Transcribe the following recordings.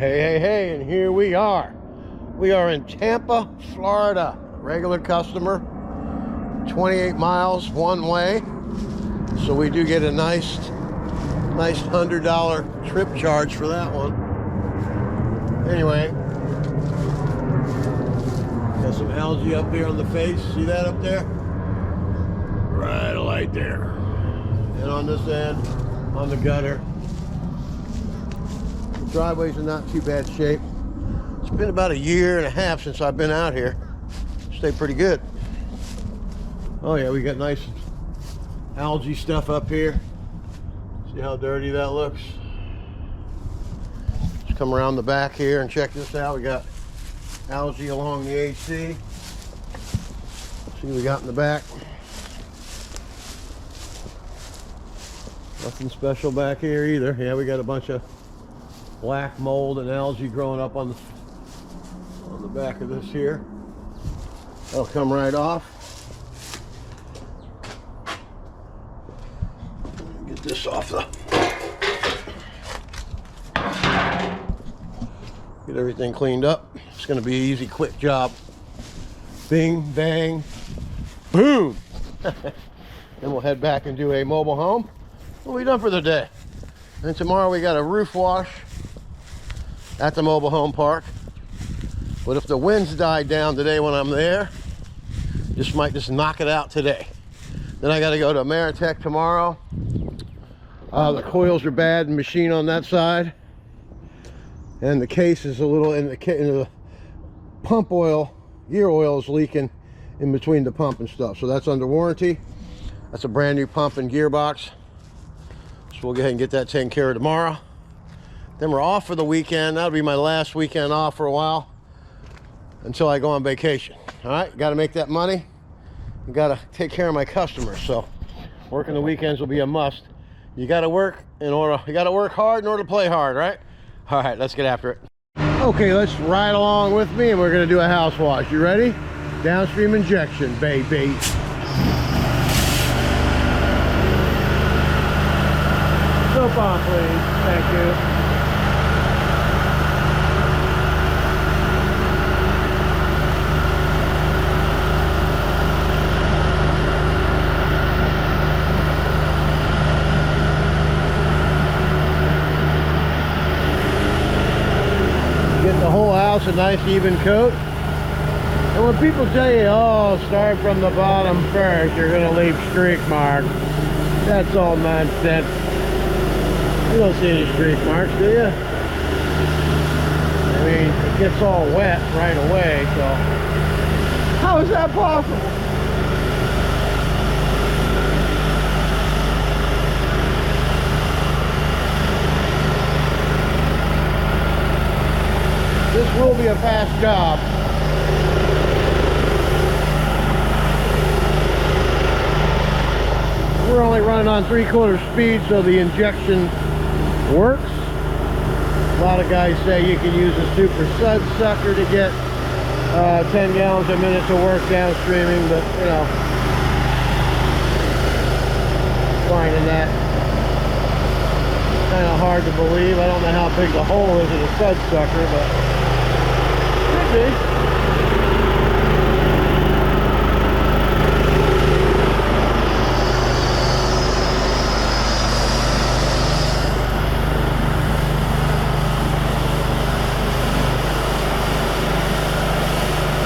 Hey, and here we are. We are in Tampa, Florida. Regular customer, 28 miles one way. So we do get a nice $100 trip charge for that one. Anyway, got some algae up here on the face. See that up there? Right there. And on this end, on the gutter. The driveway's in not too bad shape. It's been about a year and a half since I've been out here. Stayed pretty good. Oh yeah, we got nice algae stuff up here. See how dirty that looks? Let's come around the back here and check this out. We got algae along the AC. See what we got in the back. Nothing special back here either. Yeah, we got a bunch of black mold and algae growing up on the back of this here. That'll come right off. Get this off the. Get everything cleaned up. It's going to be an easy, quick job. Bing, bang, boom. Then we'll head back and do a mobile home. What we done for the day? And tomorrow we got a roof wash at the mobile home park. But if the winds die down today when I'm there, might just knock it out today. Then I got to go to Ameritech tomorrow. The coils are bad and machine on that side, and the case is a little in the pump oil, gear oil is leaking in between the pump and stuff. So that's under warranty. That's a brand new pump and gearbox. So we'll go ahead and get that taken care of tomorrow. Then we're off for the weekend. That'll be my last weekend off for a while until I go on vacation. All right, got to make that money. Got to take care of my customers. So working the weekends will be a must. You got to work hard in order to play hard, right? All right, let's get after it. Okay, let's ride along with me, and we're going to do a house wash. You ready? Downstream injection, baby. Soap on, please. Thank you. Get the whole house a nice even coat. And when people tell you, oh, start from the bottom first, you're going to leave streak marks, that's all nonsense. You don't see any streak marks, do you? I mean, it gets all wet right away, so how is that possible? This will be a fast job. We're only running on 3/4 speed, so the injection works. A lot of guys say you can use a super sud sucker to get 10 gallons a minute to work downstreaming, but you know, finding that kind of hard to believe. I don't know how big the hole is in a sud sucker, but could be.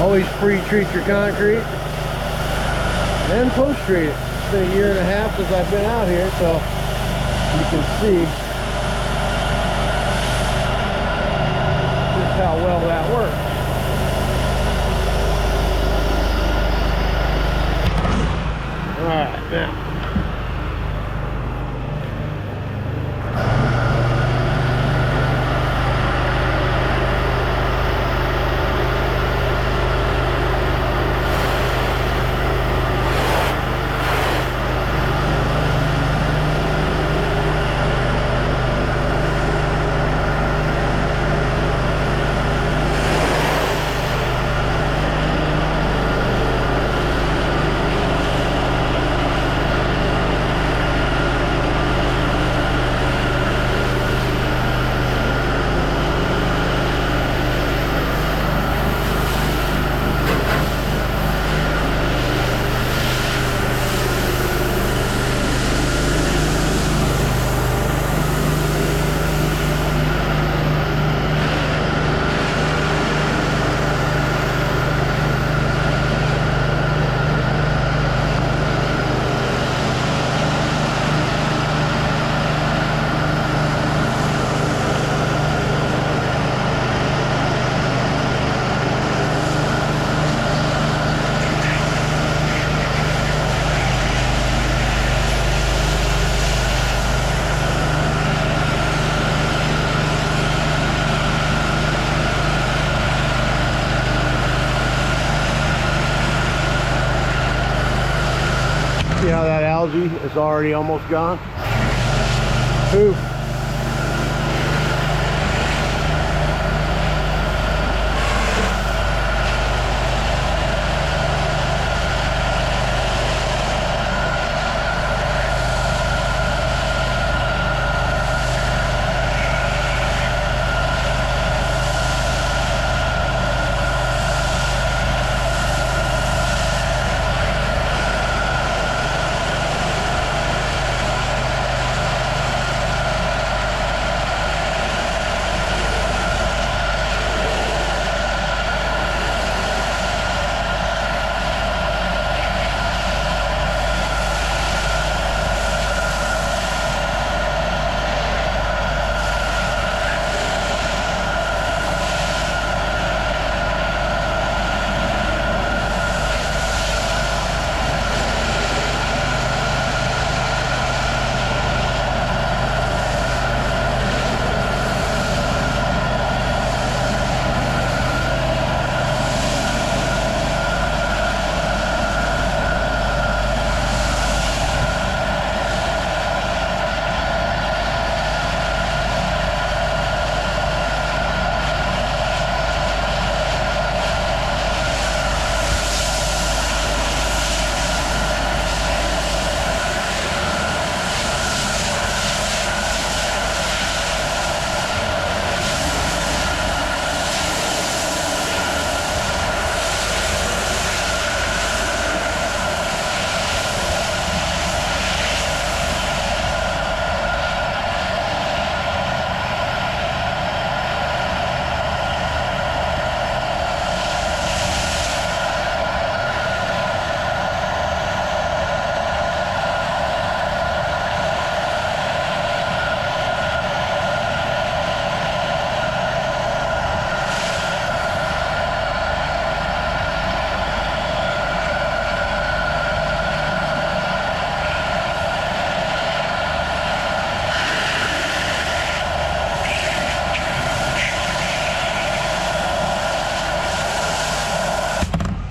Always pre-treat your concrete and post-treat it. It's been a year and a half since I've been out here, so you can see just how well that works. All right, now. is already almost gone. Poof.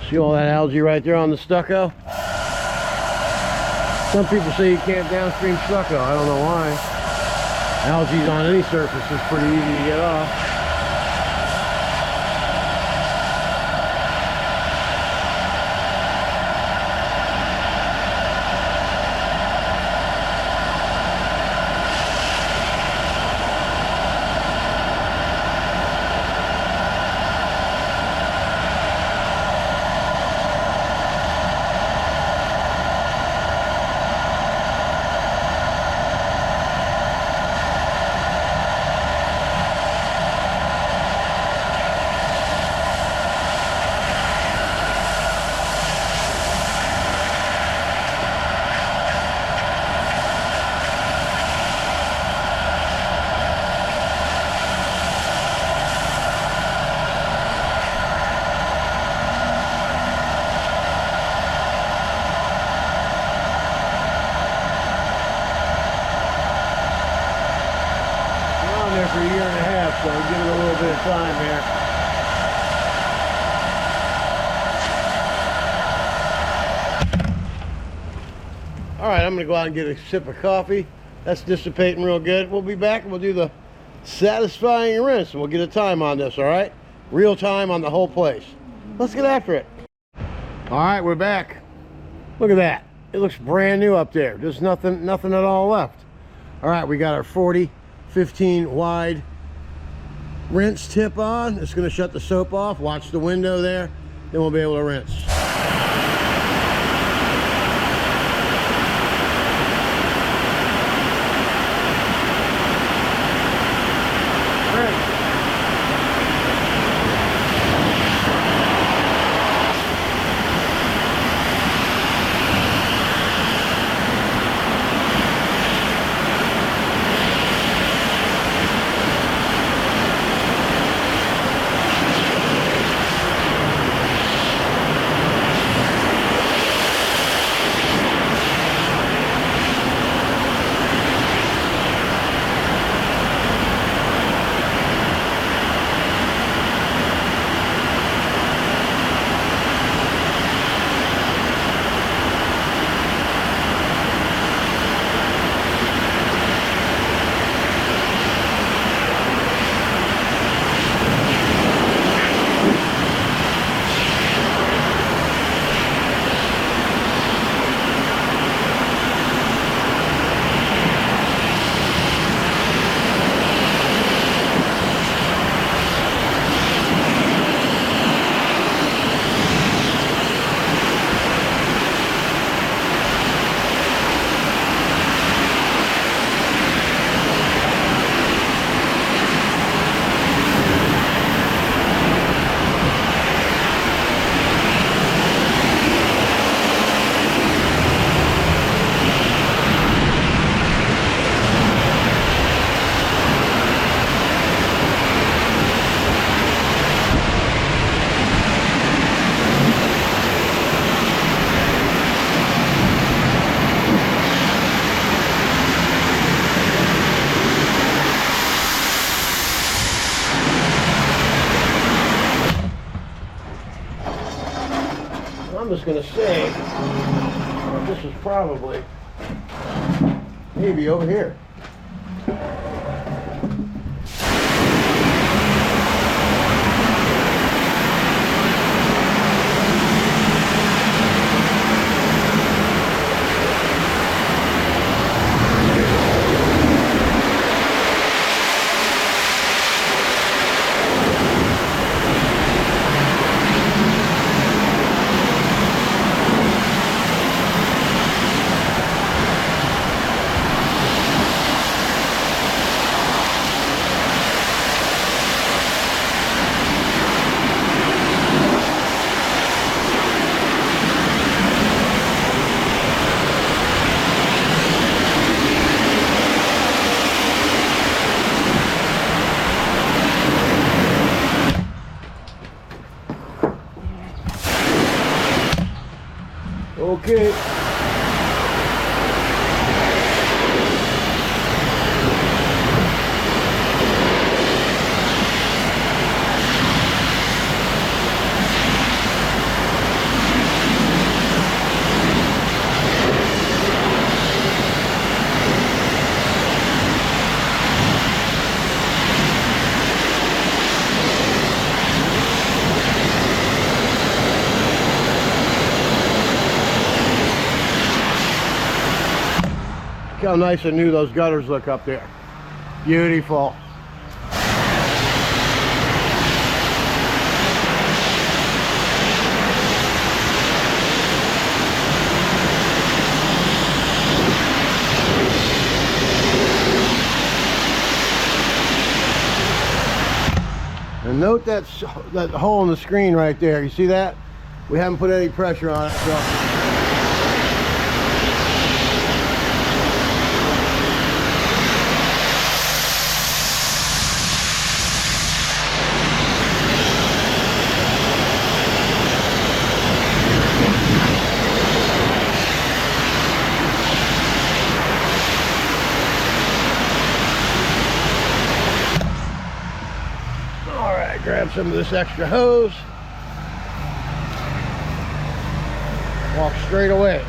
See all that algae right there on the stucco? Some people say you can't downstream stucco. I don't know why. Algae on any surface is pretty easy to get off. For a year and a half, so give it a little bit of time here. All right, I'm gonna go out and get a sip of coffee. That's dissipating real good. We'll be back and we'll do the satisfying rinse and we'll get a time on this, all right? Real time on the whole place. Let's get after it. All right, we're back. Look at that. It looks brand new up there. There's nothing at all left. All right, we got our 40-15 wide rinse tip on. It's going to shut the soap off. Watch the window there. Then we'll be able to rinse. I'm just going to say that this is probably maybe over here. Okay. Look how nice and new those gutters look up there. Beautiful. And note that hole in the screen right there. You see that? We haven't put any pressure on it, so. Grab some of this extra hose, walk straight away.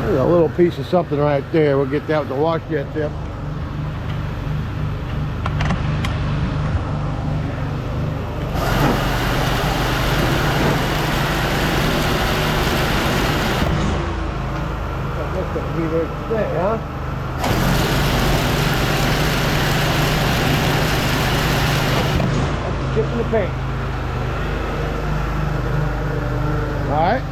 There's a little piece of something right there. We'll get that with the wash jet tip. That's gonna be there to stay, huh? paint. All right.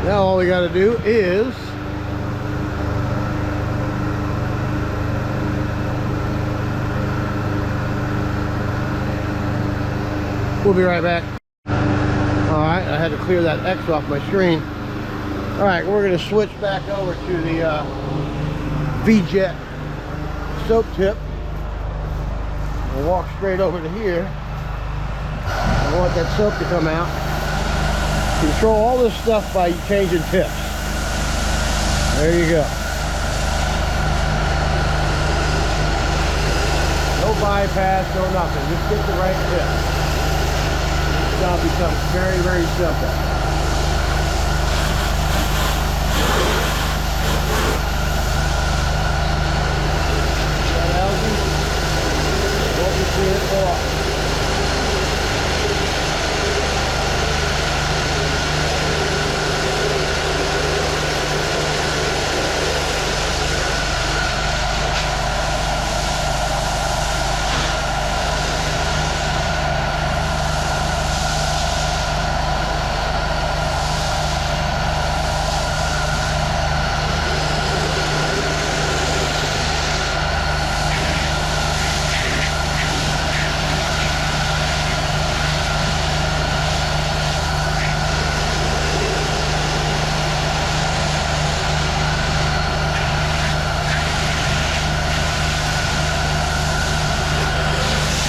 Now all we got to do is we'll be right back. All right, I had to clear that X off my screen. All right, we're going to switch back over to the V-Jet soap tip. We'll walk straight over to here. I want that soap to come out. Control all this stuff by changing tips. There you go. No bypass, no nothing. Just get the right tip. This job becomes very, very simple. That algae, what we see it go off.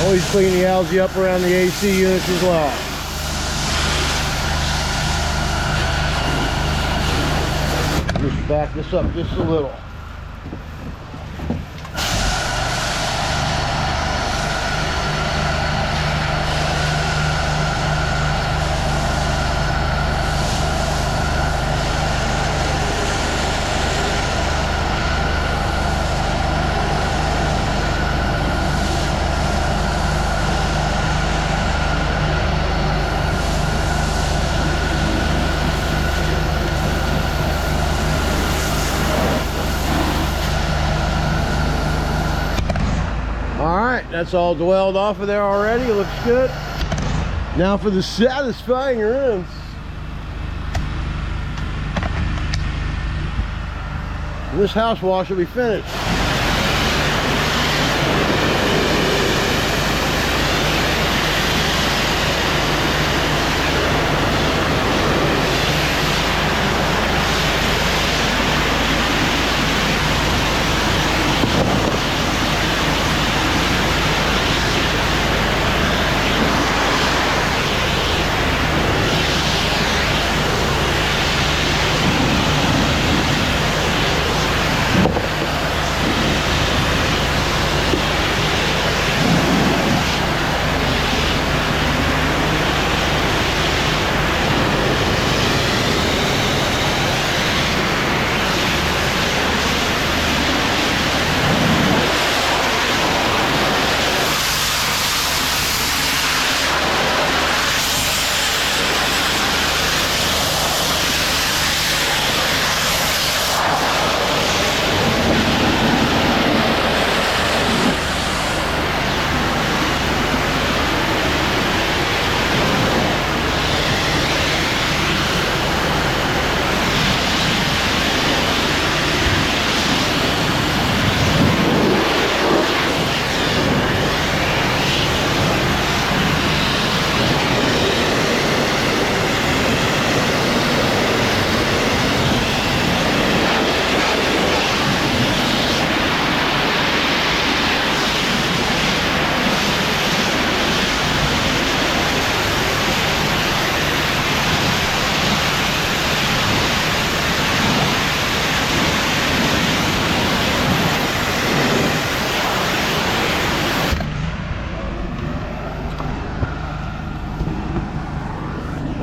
Always clean the algae up around the AC units as well. Just back this up just a little. That's all dwelled off of there already. It looks good. Now for the satisfying rinse. This house wash will be finished.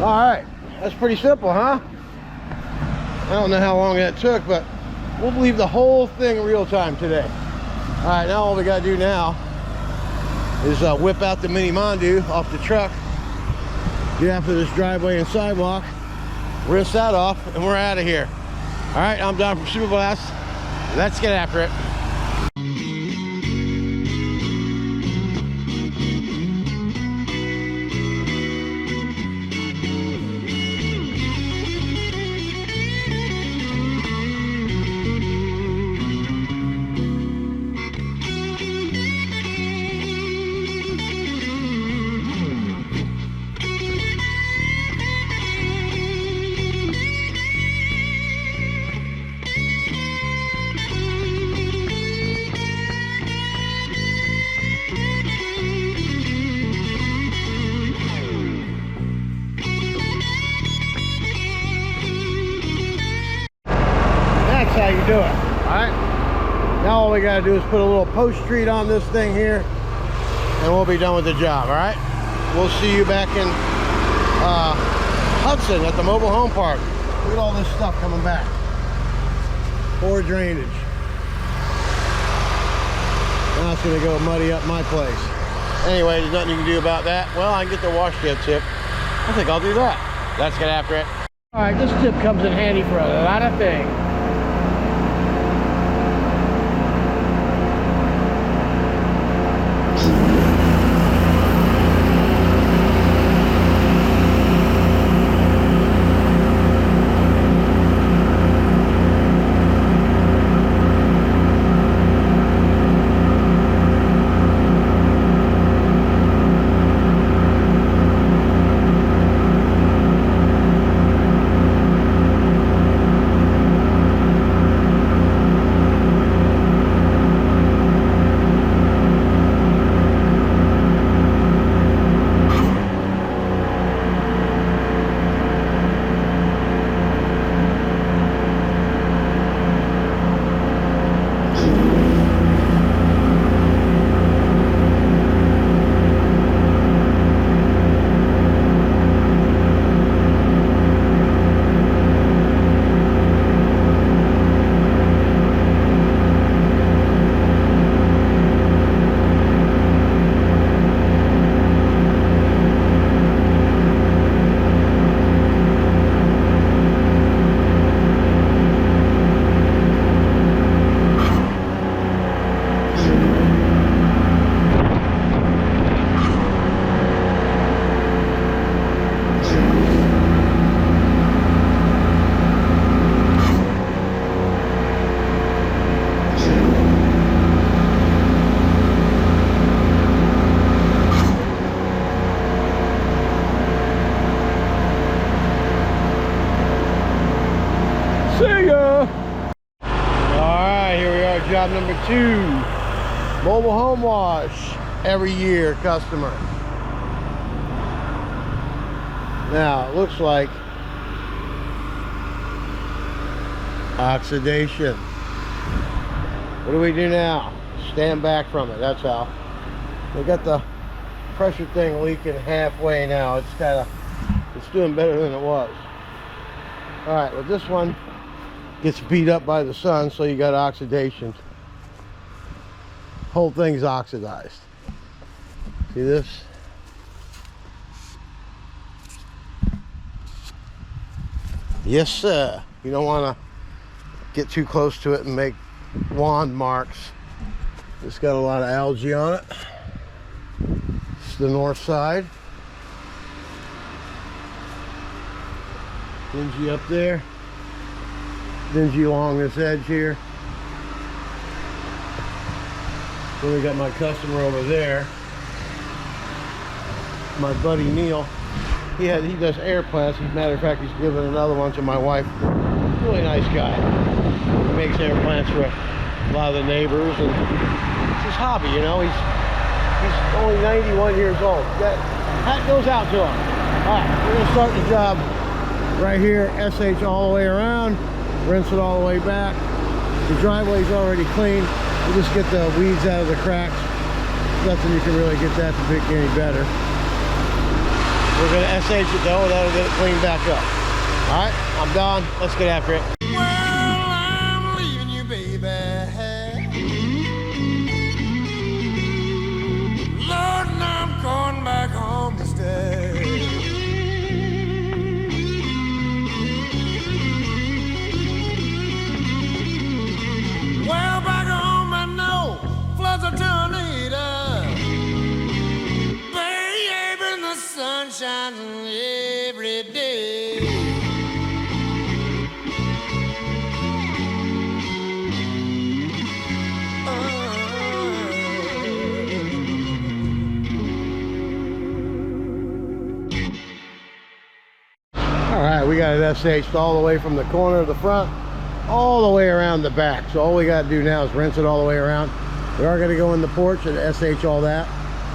Alright, that's pretty simple, huh? I don't know how long that took, but we'll leave the whole thing real time today. Alright, now all we gotta do now is whip out the mini Mondu off the truck, get after this driveway and sidewalk, rinse that off, and we're out of here. Alright, I'm Don from Super Blast. Let's get after it. all we got to do is put a little post treat on this thing here, and we'll be done with the job. All right, we'll see you back in Hudson at the mobile home park. Look at all this stuff coming back. Poor drainage. Now it's going to go muddy up my place. Anyway, there's nothing you can do about that. Well, I can get the wash jet tip. I think I'll do that. Let's get after it. All right, this tip comes in handy for a lot of things. Job number 2, mobile home wash, every year customer. Now it looks like oxidation. What do we do now? Stand back from it. That's how. We got the pressure thing leaking halfway now. It's doing better than it was. All right, well, this one gets beat up by the sun, so you got oxidation. Whole thing's oxidized. See this? Yes, sir. You don't want to get too close to it and make wand marks. It's got a lot of algae on it. It's the north side. Dingy up there. Dingy along this edge here. Then we got my customer over there, my buddy Neil. He does air plants. As a matter of fact, he's giving another one to my wife. Really nice guy. He makes air plants for a lot of the neighbors, and it's his hobby, you know. He's only 91 years old. That hat goes out to him. All right, we're gonna start the job right here. SH all the way around. Rinse it all the way back. The driveway's already clean. You just get the weeds out of the cracks. Nothing you can really get that to be any better. We're gonna SH it though, that'll get it cleaned back up. All right, I'm done. Let's get after it. Well, I'm leaving you, baby. Lord, now I'm going back home to stay. Well, back home I know floods are turning up. Baby, the sun shines every day. All right, we got it SH'd all the way from the corner of the front all the way around the back. So all we got to do now is rinse it all the way around. We are going to go in the porch and SH all that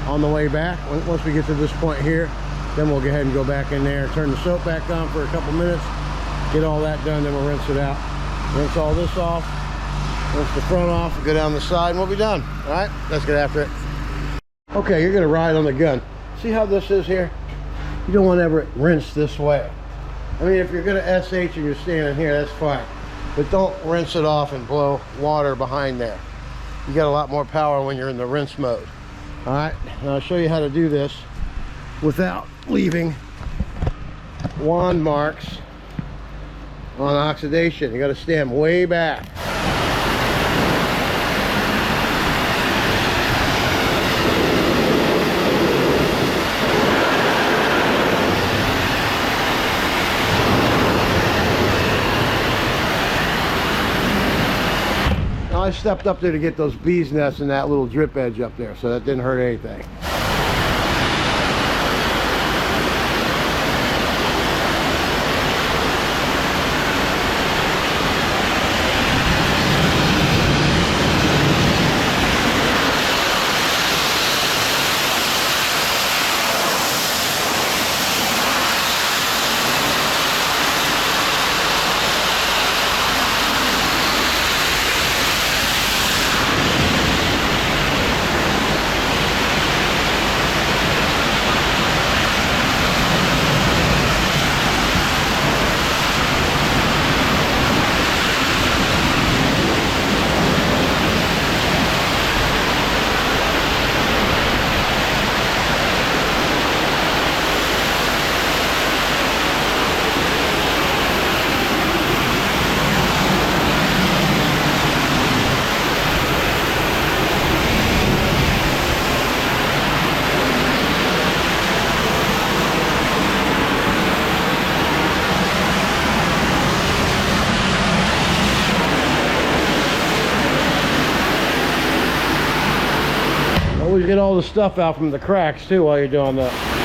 on the way back. Once we get to this point here, then we'll go ahead and go back in there, turn the soap back on for a couple minutes, get all that done, then we'll rinse it out. Rinse all this off, Rinse the front off, go down the side, and we'll be done. All right, let's get after it. Okay, you're gonna ride on the gun. See how this is here? You don't want to ever rinse this way. I mean, if you're gonna SH and you're standing here, that's fine. But don't rinse it off and blow water behind there. You got a lot more power when you're in the rinse mode. All right, and I'll show you how to do this without leaving wand marks on oxidation. You got to stand way back. I stepped up there to get those bees nests and that little drip edge up there, so that didn't hurt anything. Always get all the stuff out from the cracks too while you're doing that.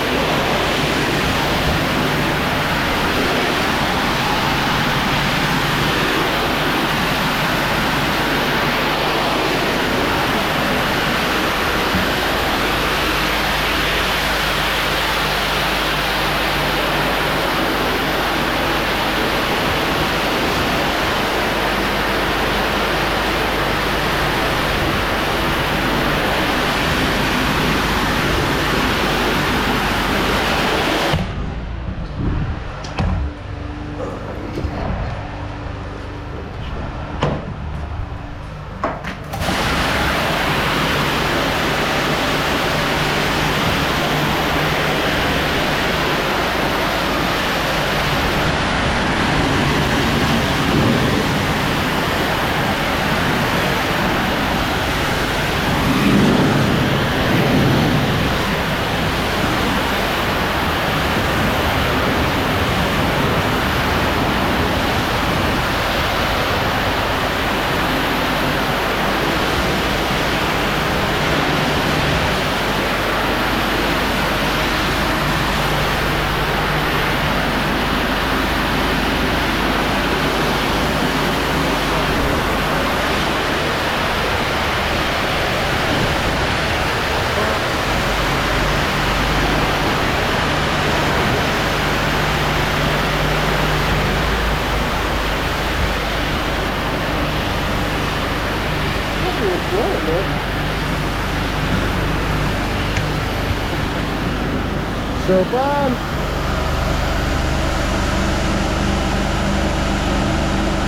So fun.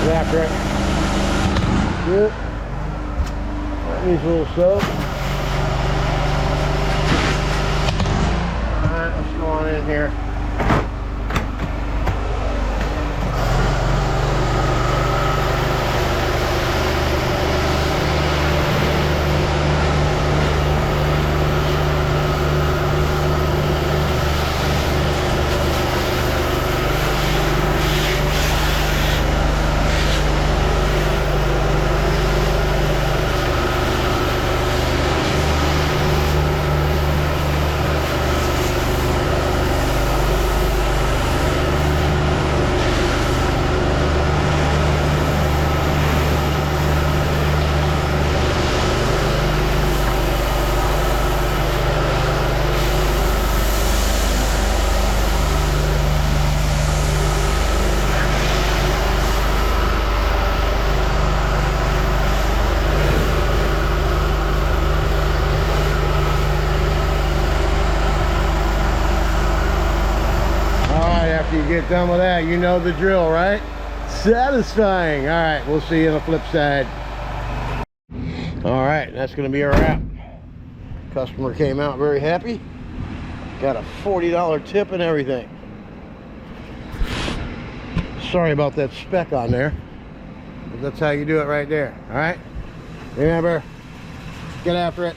After it. Good. That needs a little soap. Alright, let's go on in here. get done with that, you know the drill, right? Satisfying. All right, we'll see you on the flip side. All right, that's gonna be a wrap. Customer came out very happy. Got a $40 tip and everything. Sorry about that speck on there, but that's how you do it right there. All right, remember, get after it.